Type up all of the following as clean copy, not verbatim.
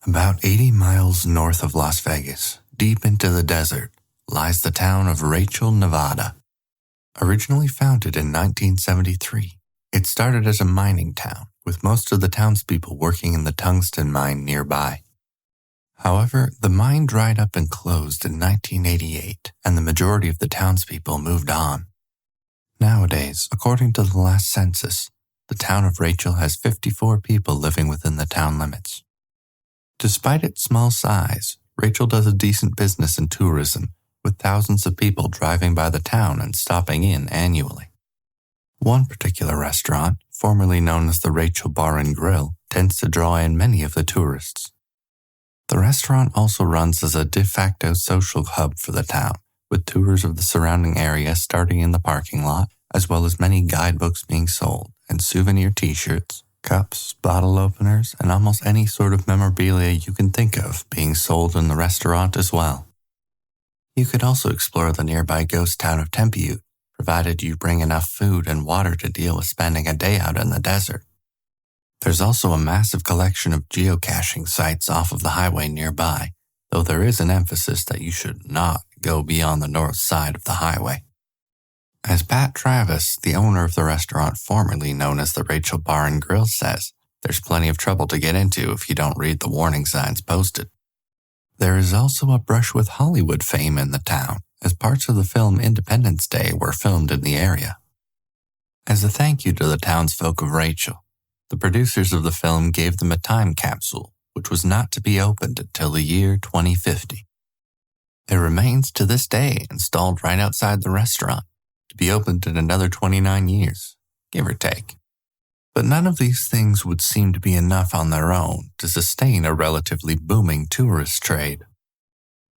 About 80 miles north of Las Vegas, deep into the desert, lies the town of Rachel, Nevada. Originally founded in 1973, it started as a mining town, with most of the townspeople working in the tungsten mine nearby. However, the mine dried up and closed in 1988, and the majority of the townspeople moved on. Nowadays, according to the last census, the town of Rachel has 54 people living within the town limits. Despite its small size, Rachel does a decent business in tourism, with thousands of people driving by the town and stopping in annually. One particular restaurant, formerly known as the Rachel Bar and Grill, tends to draw in many of the tourists. The restaurant also runs as a de facto social hub for the town, with tours of the surrounding area starting in the parking lot, as well as many guidebooks being sold, and souvenir t-shirts, cups, bottle openers, and almost any sort of memorabilia you can think of being sold in the restaurant as well. You could also explore the nearby ghost town of Tempe, provided you bring enough food and water to deal with spending a day out in the desert. There's also a massive collection of geocaching sites off of the highway nearby, though there is an emphasis that you should not go beyond the north side of the highway. As Pat Travis, the owner of the restaurant formerly known as the Rachel Bar and Grill, says, there's plenty of trouble to get into if you don't read the warning signs posted. There is also a brush with Hollywood fame in the town, as parts of the film Independence Day were filmed in the area. As a thank you to the townsfolk of Rachel, the producers of the film gave them a time capsule, which was not to be opened until the year 2050. It remains to this day installed right outside the restaurant, to be opened in another 29 years, give or take. But none of these things would seem to be enough on their own to sustain a relatively booming tourist trade.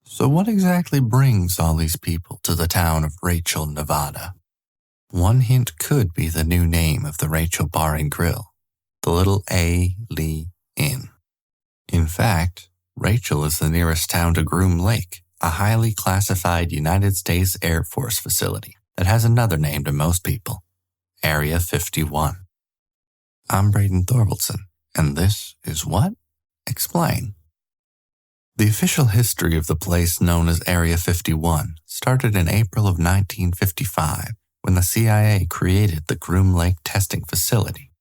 So what exactly brings all these people to the town of Rachel, Nevada? One hint could be the new name of the Rachel Bar and Grill, the Little A. Lee Inn. In fact, Rachel is the nearest town to Groom Lake, a highly classified United States Air Force facility that has another name to most people, Area 51. I'm Braden Thorvaldson, and this is What? Explain. The official history of the place known as Area 51 started in April of 1955 when the CIA created the Groom Lake testing facility.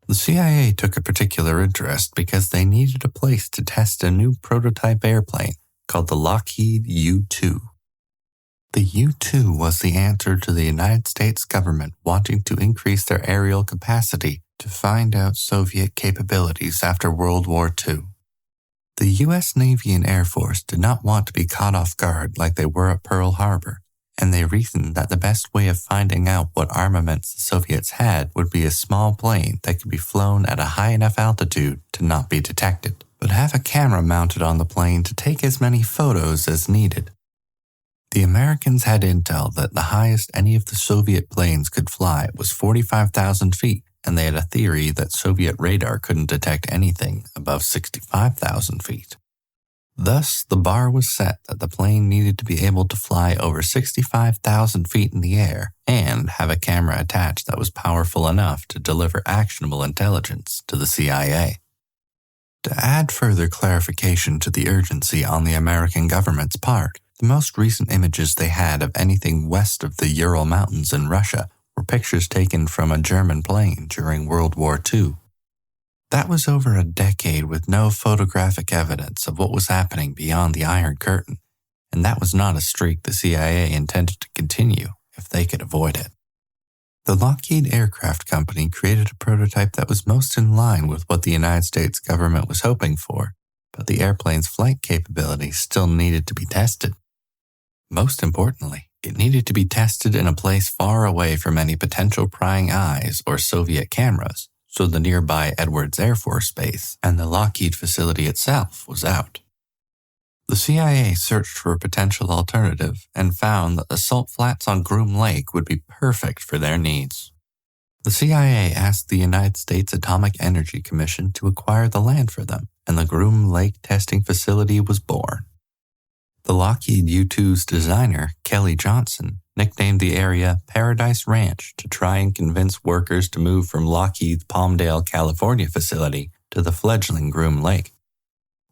The CIA took a particular interest because they needed a place to test a new prototype airplane called the Lockheed U-2. The U-2 was the answer to the United States government wanting to increase their aerial capacity to find out Soviet capabilities after World War II. The U.S. Navy and Air Force did not want to be caught off guard like they were at Pearl Harbor, and they reasoned that the best way of finding out what armaments the Soviets had would be a small plane that could be flown at a high enough altitude to not be detected, but have a camera mounted on the plane to take as many photos as needed. The Americans had intel that the highest any of the Soviet planes could fly was 45,000 feet, and they had a theory that Soviet radar couldn't detect anything above 65,000 feet. Thus, the bar was set that the plane needed to be able to fly over 65,000 feet in the air and have a camera attached that was powerful enough to deliver actionable intelligence to the CIA. To add further clarification to the urgency on the American government's part, the most recent images they had of anything west of the Ural Mountains in Russia were pictures taken from a German plane during World War II. That was over a decade with no photographic evidence of what was happening beyond the Iron Curtain, and that was not a streak the CIA intended to continue if they could avoid it. The Lockheed Aircraft Company created a prototype that was most in line with what the United States government was hoping for, but the airplane's flight capabilities still needed to be tested. Most importantly, it needed to be tested in a place far away from any potential prying eyes or Soviet cameras, so the nearby Edwards Air Force Base and the Lockheed facility itself was out. The CIA searched for a potential alternative and found that the salt flats on Groom Lake would be perfect for their needs. The CIA asked the United States Atomic Energy Commission to acquire the land for them, and the Groom Lake testing facility was born. The Lockheed U-2's designer, Kelly Johnson, nicknamed the area Paradise Ranch to try and convince workers to move from Lockheed's Palmdale, California facility to the fledgling Groom Lake.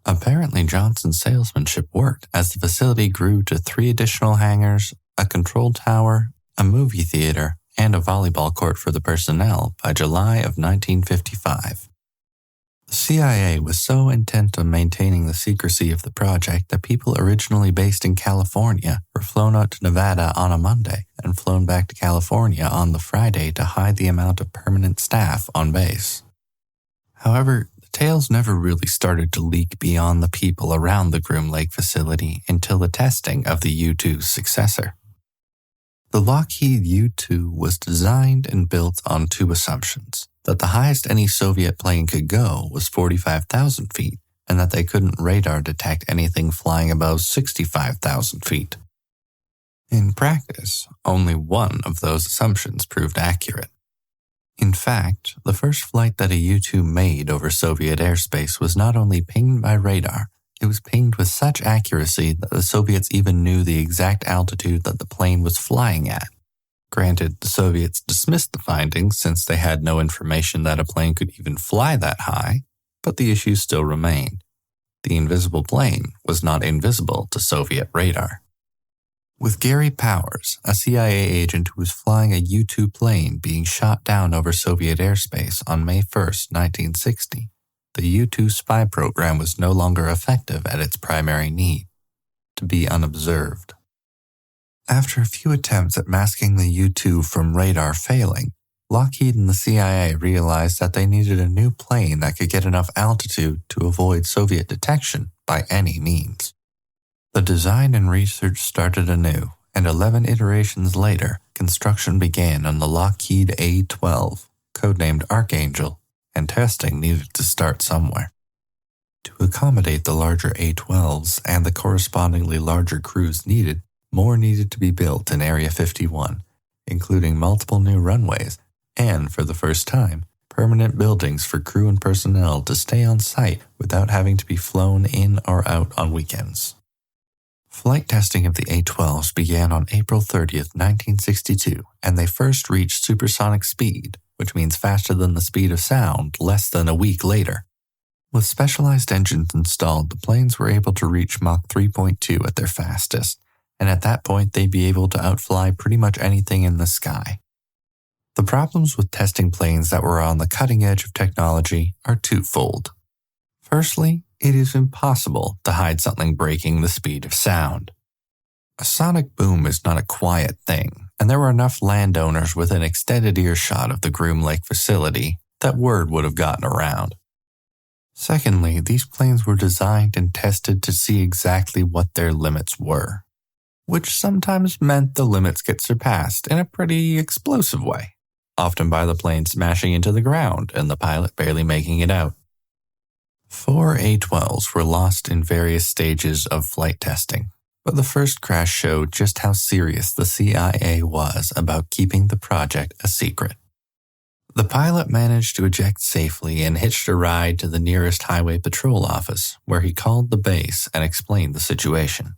Apparently, Johnson's salesmanship worked as the facility grew to 3 additional hangars, a control tower, a movie theater, and a volleyball court for the personnel by July of 1955. The CIA was so intent on maintaining the secrecy of the project that people originally based in California were flown out to Nevada on a Monday and flown back to California on the Friday to hide the amount of permanent staff on base. However, the tales never really started to leak beyond the people around the Groom Lake facility until the testing of the U-2's successor. The Lockheed U-2 was designed and built on 2 assumptions: that the highest any Soviet plane could go was 45,000 feet, and that they couldn't radar detect anything flying above 65,000 feet. In practice, only one of those assumptions proved accurate. In fact, the first flight that a U-2 made over Soviet airspace was not only pinged by radar, it was pinged with such accuracy that the Soviets even knew the exact altitude that the plane was flying at. Granted, the Soviets dismissed the findings since they had no information that a plane could even fly that high, but the issue still remained. The invisible plane was not invisible to Soviet radar. With Gary Powers, a CIA agent who was flying a U-2 plane being shot down over Soviet airspace on May 1, 1960, the U-2 spy program was no longer effective at its primary need: to be unobserved. After a few attempts at masking the U-2 from radar failing, Lockheed and the CIA realized that they needed a new plane that could get enough altitude to avoid Soviet detection by any means. The design and research started anew, and 11 iterations later, construction began on the Lockheed A-12, codenamed Archangel, and testing needed to start somewhere. To accommodate the larger A-12s and the correspondingly larger crews needed, more needed to be built in Area 51, including multiple new runways and, for the first time, permanent buildings for crew and personnel to stay on site without having to be flown in or out on weekends. Flight testing of the A-12s began on April 30, 1962, and they first reached supersonic speed, which means faster than the speed of sound, less than a week later. With specialized engines installed, the planes were able to reach Mach 3.2 at their fastest, and at that point they'd be able to outfly pretty much anything in the sky. The problems with testing planes that were on the cutting edge of technology are twofold. Firstly, it is impossible to hide something breaking the speed of sound. A sonic boom is not a quiet thing, and there were enough landowners within extended earshot of the Groom Lake facility that word would have gotten around. Secondly, these planes were designed and tested to see exactly what their limits were, which sometimes meant the limits get surpassed in a pretty explosive way, often by the plane smashing into the ground and the pilot barely making it out. 4 A-12s were lost in various stages of flight testing, but the first crash showed just how serious the CIA was about keeping the project a secret. The pilot managed to eject safely and hitched a ride to the nearest highway patrol office, where he called the base and explained the situation.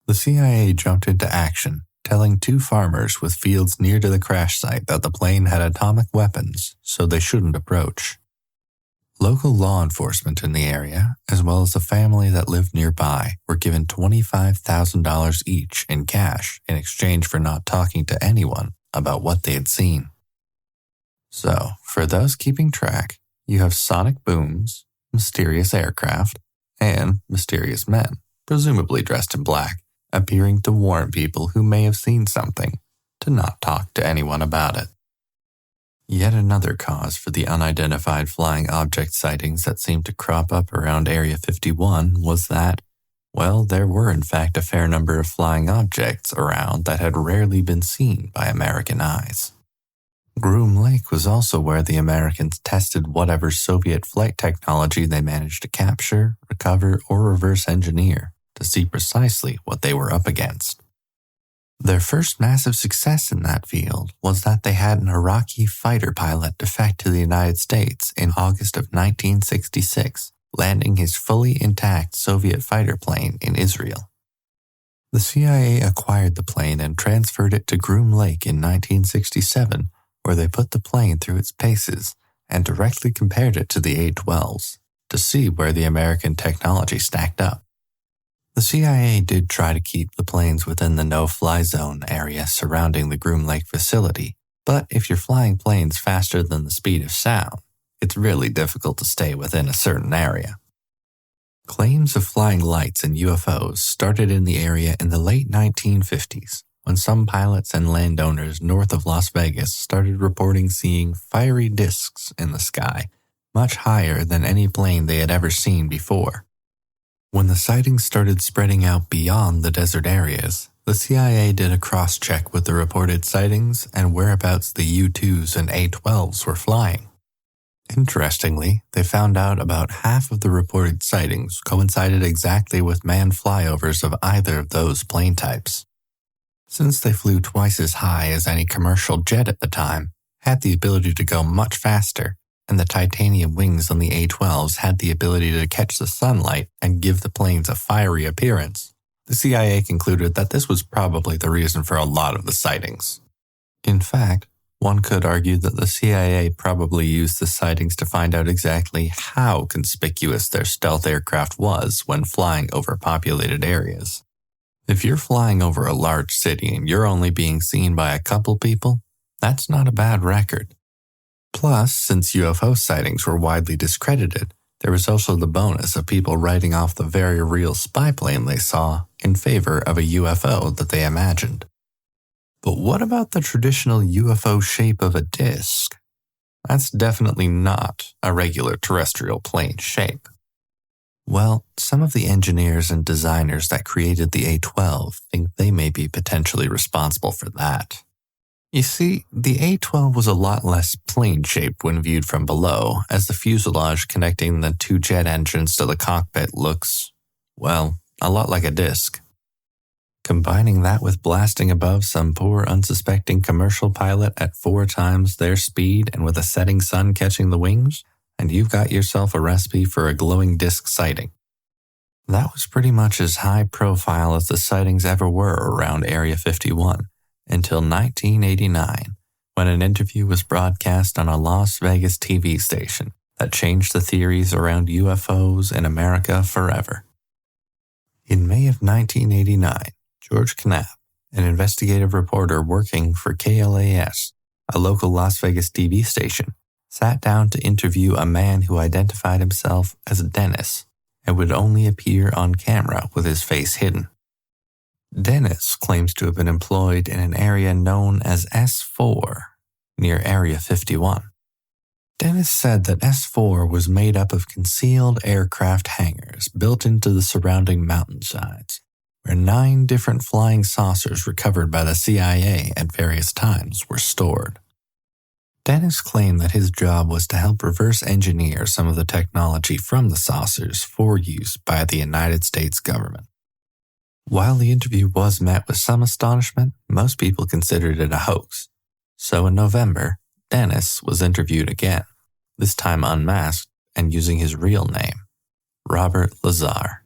The CIA jumped into action, telling 2 farmers with fields near to the crash site that the plane had atomic weapons, so they shouldn't approach. Local law enforcement in the area, as well as a family that lived nearby, were given $25,000 each in cash in exchange for not talking to anyone about what they had seen. So, for those keeping track, you have sonic booms, mysterious aircraft, and mysterious men, presumably dressed in black, appearing to warn people who may have seen something to not talk to anyone about it. Yet another cause for the unidentified flying object sightings that seemed to crop up around Area 51 was that, well, there were in fact a fair number of flying objects around that had rarely been seen by American eyes. Groom Lake was also where the Americans tested whatever Soviet flight technology they managed to capture, recover, or reverse engineer to see precisely what they were up against. Their first massive success in that field was that they had an Iraqi fighter pilot defect to the United States in August of 1966, landing his fully intact Soviet fighter plane in Israel. The CIA acquired the plane and transferred it to Groom Lake in 1967, where they put the plane through its paces and directly compared it to the A-12s. to see where the American technology stacked up. The CIA did try to keep the planes within the no-fly zone area surrounding the Groom Lake facility, but if you're flying planes faster than the speed of sound, it's really difficult to stay within a certain area. Claims of flying lights and UFOs started in the area in the late 1950s, when some pilots and landowners north of Las Vegas started reporting seeing fiery discs in the sky, much higher than any plane they had ever seen before. When the sightings started spreading out beyond the desert areas, the CIA did a cross-check with the reported sightings and whereabouts the U-2s and A-12s were flying. Interestingly, they found out about half of the reported sightings coincided exactly with manned flyovers of either of those plane types. Since they flew twice as high as any commercial jet at the time, had the ability to go much faster, and the titanium wings on the A-12s had the ability to catch the sunlight and give the planes a fiery appearance, the CIA concluded that this was probably the reason for a lot of the sightings. In fact, one could argue that the CIA probably used the sightings to find out exactly how conspicuous their stealth aircraft was when flying over populated areas. If you're flying over a large city and you're only being seen by a couple people, that's not a bad record. Plus, since UFO sightings were widely discredited, there was also the bonus of people writing off the very real spy plane they saw in favor of a UFO that they imagined. But what about the traditional UFO shape of a disc? That's definitely not a regular terrestrial plane shape. Well, some of the engineers and designers that created the A-12 think they may be potentially responsible for that. You see, the A-12 was a lot less plane-shaped when viewed from below, as the fuselage connecting the two jet engines to the cockpit looks, well, a lot like a disc. Combining that with blasting above some poor unsuspecting commercial pilot at 4 times their speed and with a setting sun catching the wings, and you've got yourself a recipe for a glowing disc sighting. That was pretty much as high profile as the sightings ever were around Area 51. Until 1989, when an interview was broadcast on a Las Vegas TV station that changed the theories around UFOs in America forever. In May of 1989, George Knapp, an investigative reporter working for KLAS, a local Las Vegas TV station, sat down to interview a man who identified himself as Dennis and would only appear on camera with his face hidden. Dennis claims to have been employed in an area known as S4, near Area 51. Dennis said that S4 was made up of concealed aircraft hangars built into the surrounding mountainsides, where 9 different flying saucers recovered by the CIA at various times were stored. Dennis claimed that his job was to help reverse engineer some of the technology from the saucers for use by the United States government. While the interview was met with some astonishment, most people considered it a hoax. So in November, Dennis was interviewed again, this time unmasked and using his real name, Robert Lazar.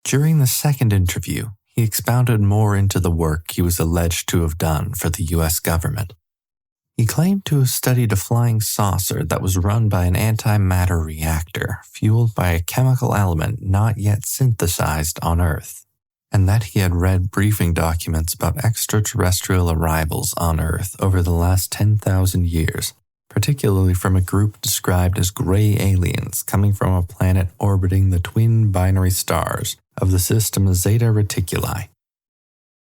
During the second interview, he expounded more into the work he was alleged to have done for the U.S. government. He claimed to have studied a flying saucer that was run by an antimatter reactor fueled by a chemical element not yet synthesized on Earth, and that he had read briefing documents about extraterrestrial arrivals on Earth over the last 10,000 years, particularly from a group described as gray aliens coming from a planet orbiting the twin binary stars of the system Zeta Reticuli.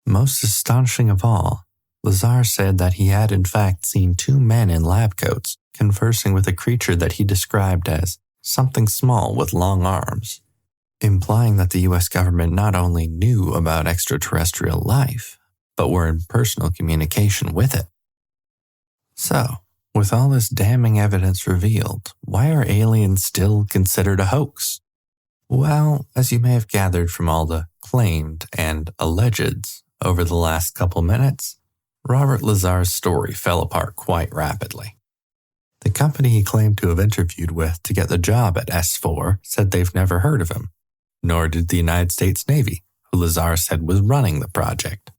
Most astonishing of all, Lazar said that he had in fact seen 2 men in lab coats conversing with a creature that he described as something small with long arms, implying that the U.S. government not only knew about extraterrestrial life, but were in personal communication with it. So, with all this damning evidence revealed, why are aliens still considered a hoax? Well, as you may have gathered from all the claimed and allegeds over the last couple minutes, Robert Lazar's story fell apart quite rapidly. The company he claimed to have interviewed with to get the job at S4 said they've never heard of him, nor did the United States Navy, who Lazar said was running the project.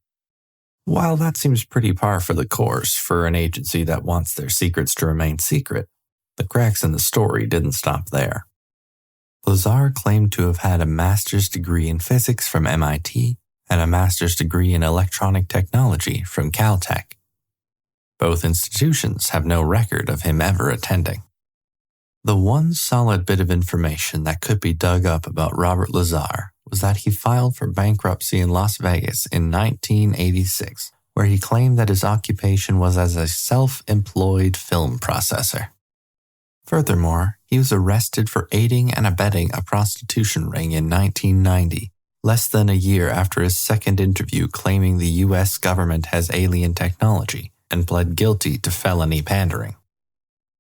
While that seems pretty par for the course for an agency that wants their secrets to remain secret, the cracks in the story didn't stop there. Lazar claimed to have had a master's degree in physics from MIT and a master's degree in electronic technology from Caltech. Both institutions have no record of him ever attending. The one solid bit of information that could be dug up about Robert Lazar was that he filed for bankruptcy in Las Vegas in 1986, where he claimed that his occupation was as a self-employed film processor. Furthermore, he was arrested for aiding and abetting a prostitution ring in 1990, less than a year after his second interview claiming the U.S. government has alien technology, and pled guilty to felony pandering.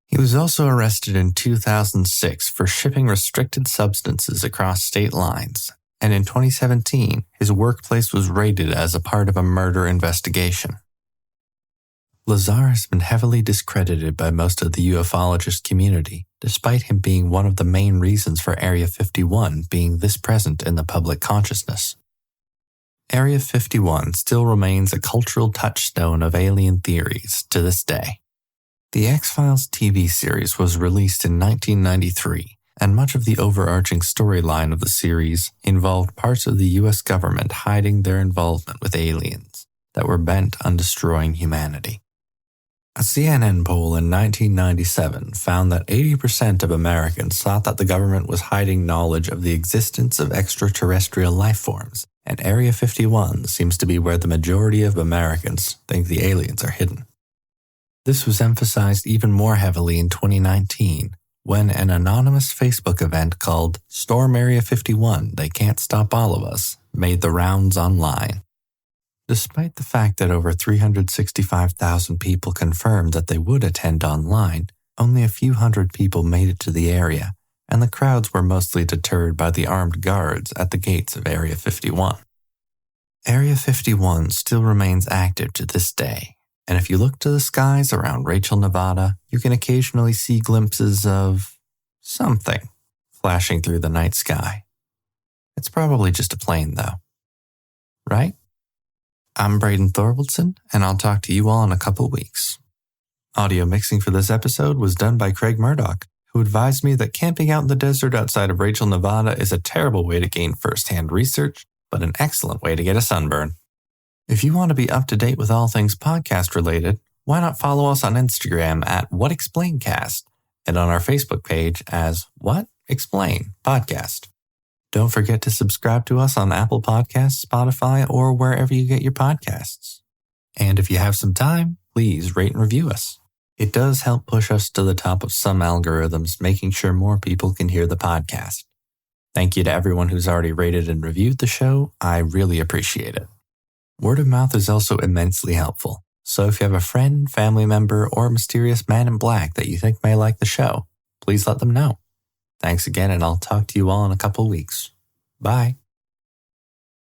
He was also arrested in 2006 for shipping restricted substances across state lines, and in 2017, his workplace was raided as a part of a murder investigation. Lazar has been heavily discredited by most of the ufologist community, despite him being one of the main reasons for Area 51 being this present in the public consciousness. Area 51 still remains a cultural touchstone of alien theories to this day. The X-Files TV series was released in 1993, and much of the overarching storyline of the series involved parts of the U.S. government hiding their involvement with aliens that were bent on destroying humanity. A CNN poll in 1997 found that 80% of Americans thought that the government was hiding knowledge of the existence of extraterrestrial life forms, and Area 51 seems to be where the majority of Americans think the aliens are hidden. This was emphasized even more heavily in 2019, when an anonymous Facebook event called Storm Area 51, They Can't Stop All of Us, made the rounds online. Despite the fact that over 365,000 people confirmed that they would attend online, only a few hundred people made it to the area, and the crowds were mostly deterred by the armed guards at the gates of Area 51. Area 51 still remains active to this day, and if you look to the skies around Rachel, Nevada, you can occasionally see glimpses of something flashing through the night sky. It's probably just a plane, though. Right? I'm Braden Thorwaldson, and I'll talk to you all in a couple weeks. Audio mixing for this episode was done by Craig Murdoch, who advised me that camping out in the desert outside of Rachel, Nevada is a terrible way to gain first-hand research, but an excellent way to get a sunburn. If you want to be up to date with all things podcast related, why not follow us on Instagram at WhatExplainCast and on our Facebook page as What Explain Podcast. Don't forget to subscribe to us on Apple Podcasts, Spotify, or wherever you get your podcasts. And if you have some time, please rate and review us. It does help push us to the top of some algorithms, making sure more people can hear the podcast. Thank you to everyone who's already rated and reviewed the show. I really appreciate it. Word of mouth is also immensely helpful. So if you have a friend, family member, or mysterious man in black that you think may like the show, please let them know. Thanks again, and I'll talk to you all in a couple weeks. Bye.